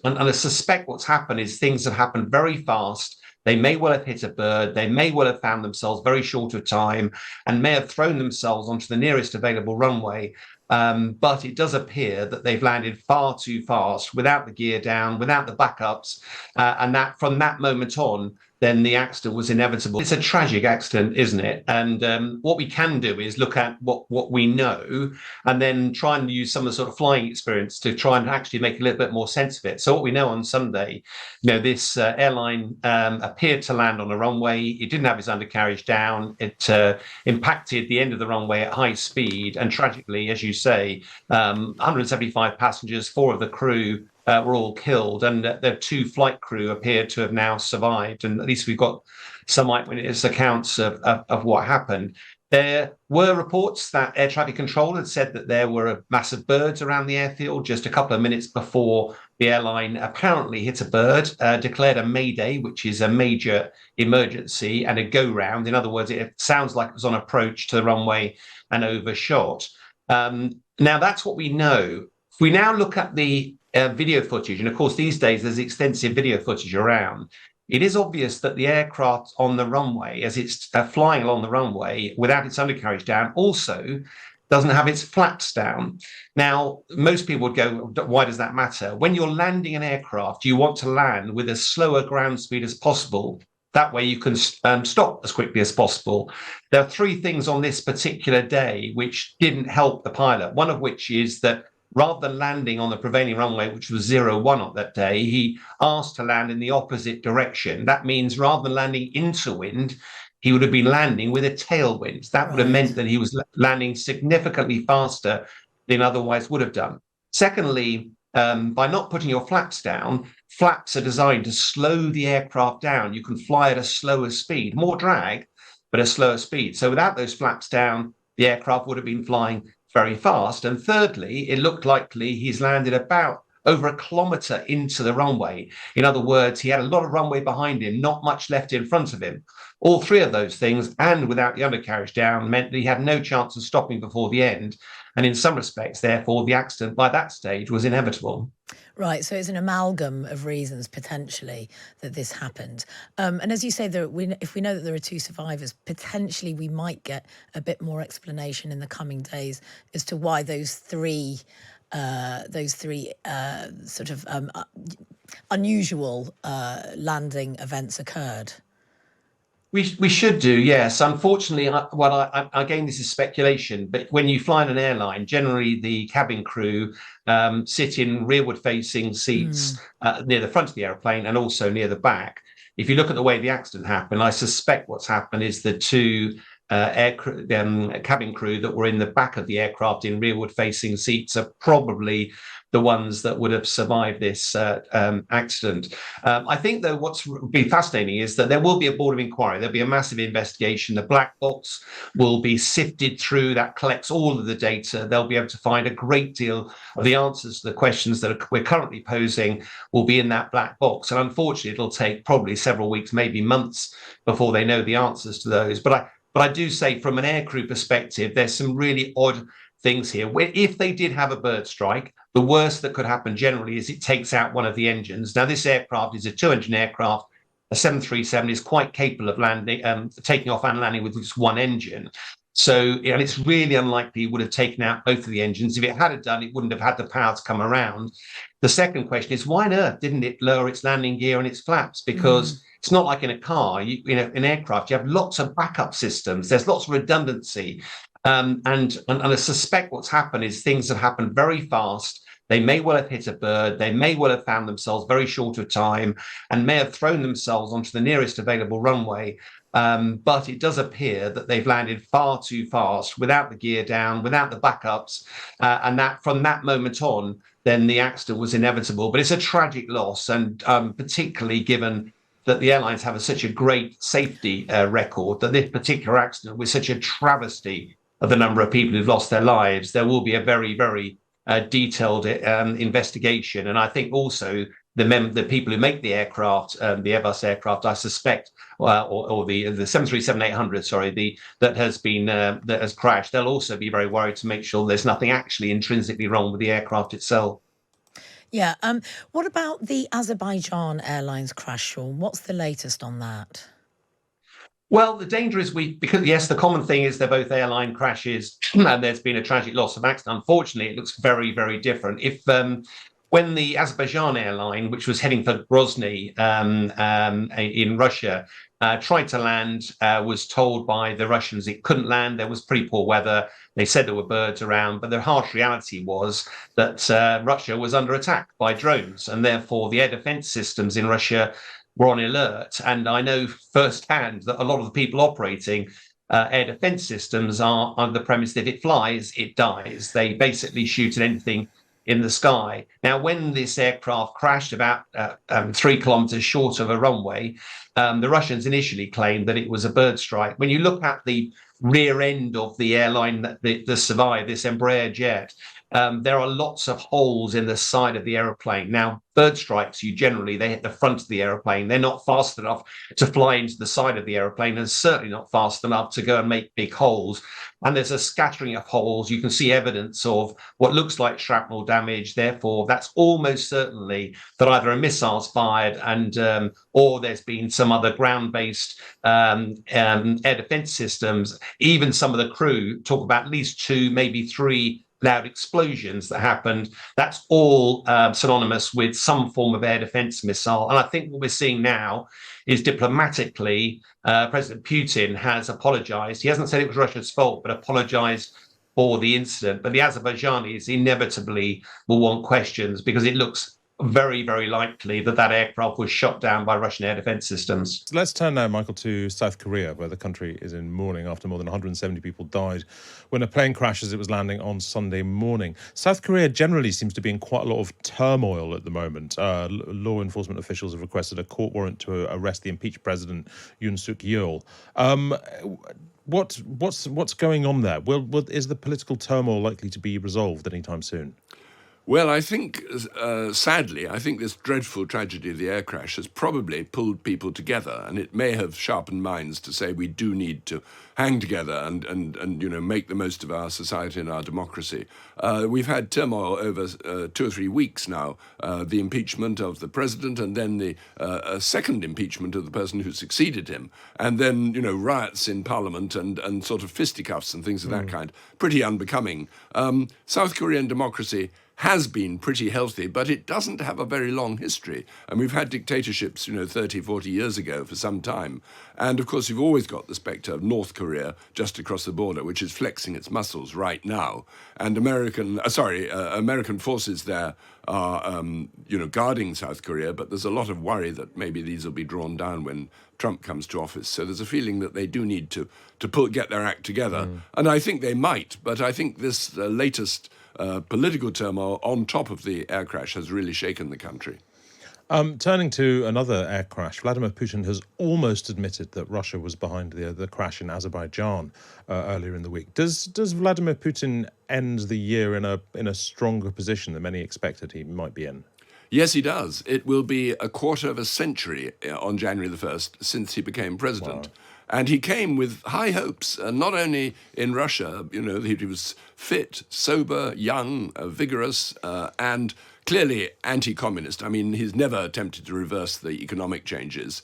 and I suspect what's happened is things have happened very fast. They may well have hit a bird. They may well have found themselves very short of time and may have thrown themselves onto the nearest available runway. But it does appear that they've landed far too fast without the gear down, without the backups, and that from that moment on, then the accident was inevitable. It's a tragic accident, isn't it? And what we can do is look at what we know and then try and use some of the sort of flying experience to try and actually make a little bit more sense of it. So what we know on Sunday, this airline appeared to land on a runway. It didn't have its undercarriage down. It impacted the end of the runway at high speed. And tragically, as you say, 175 passengers, 4 of the crew were all killed, and the 2 flight crew appeared to have now survived. And at least we've got some eyewitness accounts of what happened. There were reports that air traffic control had said that there were massive birds around the airfield just a couple of minutes before the airline apparently hit a bird, declared a mayday, which is a major emergency, and a go-round. In other words, it sounds like it was on approach to the runway and overshot. Now, that's what we know. If we now look at the video footage, and of course, these days there's extensive video footage around, it is obvious that the aircraft on the runway, as it's flying along the runway without its undercarriage down, also doesn't have its flaps down. Now, most people would go, why does that matter? When you're landing an aircraft, you want to land with as slow a ground speed as possible. That way you can stop as quickly as possible. There are 3 things on this particular day which didn't help the pilot, one of which is that rather than landing on the prevailing runway, which was 01 on that day, he asked to land in the opposite direction. That means rather than landing into wind, he would have been landing with a tailwind. That would have meant that he was landing significantly faster than otherwise would have done. Secondly, by not putting your flaps down, flaps are designed to slow the aircraft down. You can fly at a slower speed, more drag, but a slower speed. So without those flaps down, the aircraft would have been flying very fast. And thirdly, it looked likely he's landed about over a kilometre into the runway. In other words, he had a lot of runway behind him, not much left in front of him. All 3 of those things, and without the undercarriage down, meant that he had no chance of stopping before the end. And in some respects, therefore, the accident by that stage was inevitable. Right, so it's an amalgam of reasons potentially that this happened. And as you say, if we know that there are 2 survivors, potentially we might get a bit more explanation in the coming days as to why those three sort of unusual landing events occurred. We should do, yes. Unfortunately, again, this is speculation, but when you fly in an airline, generally the cabin crew sit in rearward-facing seats near the front of the airplane and also near the back. If you look at the way the accident happened, I suspect what's happened is the 2 cabin crew that were in the back of the aircraft in rearward-facing seats are probably the ones that would have survived this accident. I think, though, what's been fascinating is that there will be a board of inquiry. There'll be a massive investigation. The black box will be sifted through. That collects all of the data. They'll be able to find a great deal of the answers to the questions that we're currently posing will be in that black box. And unfortunately, it'll take probably several weeks, maybe months, before they know the answers to those. But I do say, from an aircrew perspective, there's some really odd things here. If they did have a bird strike, the worst that could happen generally is it takes out one of the engines. Now, this aircraft is a 2-engine aircraft. A 737 is quite capable of taking off and landing with just one engine. So, and it's really unlikely it would have taken out both of the engines. If it had done, it wouldn't have had the power to come around. The second question is, why on earth didn't it lower its landing gear and its flaps? Because it's not like in a car, in an aircraft, you have lots of backup systems. There's lots of redundancy. And I suspect what's happened is things have happened very fast. They may well have hit a bird. They may well have found themselves very short of time and may have thrown themselves onto the nearest available runway. But it does appear that they've landed far too fast without the gear down, without the backups. And that from that moment on, then the accident was inevitable. But it's a tragic loss, and particularly given that the airlines have such a great safety record, that this particular accident was such a travesty of the number of people who've lost their lives. There will be a very, very detailed investigation. And I think also the people who make the aircraft, the Airbus aircraft, I suspect, or the 737-800, sorry, that has crashed, they'll also be very worried to make sure there's nothing actually intrinsically wrong with the aircraft itself. Yeah. What about the Azerbaijan Airlines crash, Sean? What's the latest on that? Well, the danger is because yes, the common thing is they're both airline crashes, and there's been a tragic loss of accident. Unfortunately, it looks very, very different. If when the Azerbaijan airline, which was heading for Grozny in Russia, tried to land, was told by the Russians it couldn't land. There was pretty poor weather. They said there were birds around, but the harsh reality was that Russia was under attack by drones, and therefore the air defense systems in Russia were on alert. And I know firsthand that a lot of the people operating air defense systems are under the premise that if it flies, it dies. They basically shoot at anything in the sky. Now, when this aircraft crashed about 3 kilometers short of a runway, the Russians initially claimed that it was a bird strike. When you look at the rear end of the airline that survived, this Embraer jet, there are lots of holes in the side of the aeroplane. Now, bird strikes, they hit the front of the aeroplane. They're not fast enough to fly into the side of the aeroplane, and certainly not fast enough to go and make big holes. And there's a scattering of holes. You can see evidence of what looks like shrapnel damage. Therefore, that's almost certainly that either a missile's fired or there's been some other ground-based air defense systems. Even some of the crew talk about at least 2, maybe 3 loud explosions that happened. That's all synonymous with some form of air defense missile. And I think what we're seeing now is diplomatically, President Putin has apologized. He hasn't said it was Russia's fault, but apologized for the incident. But the Azerbaijanis inevitably will want questions because it looks very, very likely that aircraft was shot down by Russian air defense systems. Let's turn now, Michael, to South Korea, where the country is in mourning after more than 170 people died when a plane crashed as it was landing on Sunday morning. South Korea generally seems to be in quite a lot of turmoil at the moment. Law enforcement officials have requested a court warrant to arrest the impeached president, Yoon Suk-yeol. What's going on there? Is the political turmoil likely to be resolved anytime soon? Well, I think, sadly, this dreadful tragedy of the air crash has probably pulled people together, and it may have sharpened minds to say we do need to hang together and make the most of our society and our democracy. We've had turmoil over 2 or 3 weeks now, the impeachment of the president, and then the second impeachment of the person who succeeded him, and then riots in parliament and sort of fisticuffs and things of that kind. Pretty unbecoming. South Korean democracy has been pretty healthy, but it doesn't have a very long history. And we've had dictatorships, 30, 40 years ago for some time. And of course, you've always got the spectre of North Korea just across the border, which is flexing its muscles right now. And American forces there are, guarding South Korea, but there's a lot of worry that maybe these will be drawn down when Trump comes to office. So there's a feeling that they do need to get their act together. And I think they might, but I think this latest political turmoil on top of the air crash has really shaken the country. Turning to another air crash, Vladimir Putin has almost admitted that Russia was behind the crash in Azerbaijan earlier in the week. Does Vladimir Putin end the year in a stronger position than many expected he might be in? Yes, he does. It will be a quarter of a century on January the 1st since he became president. Wow. And he came with high hopes, not only in Russia, he was fit, sober, young, vigorous, and clearly anti-communist. I mean, he's never attempted to reverse the economic changes.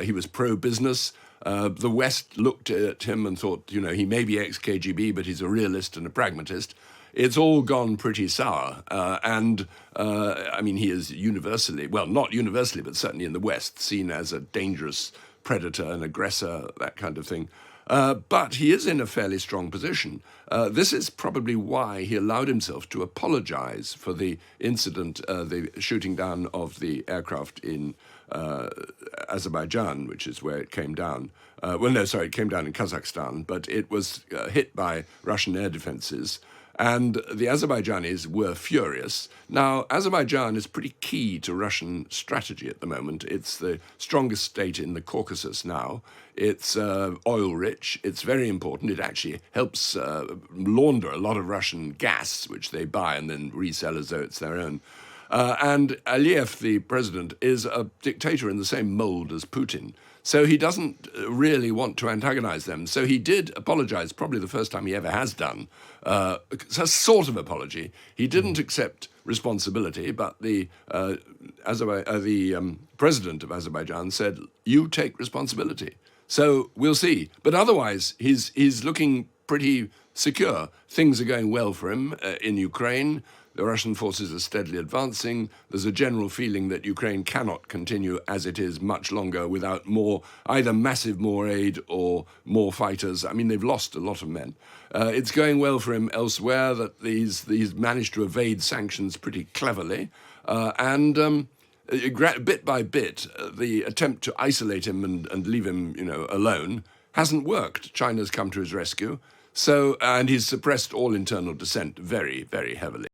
He was pro-business. The West looked at him and thought, he may be ex-KGB, but he's a realist and a pragmatist. It's all gone pretty sour. He is universally, well, not universally, but certainly in the West, seen as a dangerous predator and aggressor, that kind of thing. But he is in a fairly strong position. This is probably why he allowed himself to apologize for the incident, the shooting down of the aircraft in Azerbaijan, which is where it came down. It came down in Kazakhstan, but it was hit by Russian air defenses. And the Azerbaijanis were furious. Now, Azerbaijan is pretty key to Russian strategy at the moment. It's the strongest state in the Caucasus now. It's oil-rich. It's very important. It actually helps launder a lot of Russian gas, which they buy and then resell as though it's their own. And Aliyev, the president, is a dictator in the same mold as Putin. So he doesn't really want to antagonize them. So he did apologize, probably the first time he ever has done, a sort of apology. He didn't accept responsibility, but the president of Azerbaijan said, "You take responsibility." So we'll see. But otherwise, he's looking pretty secure. Things are going well for him in Ukraine. The Russian forces are steadily advancing. There's a general feeling that Ukraine cannot continue as it is much longer without either more aid or more fighters. I mean, they've lost a lot of men. It's going well for him elsewhere, that he's managed to evade sanctions pretty cleverly. Bit by bit, the attempt to isolate him and leave him, alone hasn't worked. China's come to his rescue. And he's suppressed all internal dissent very, very heavily.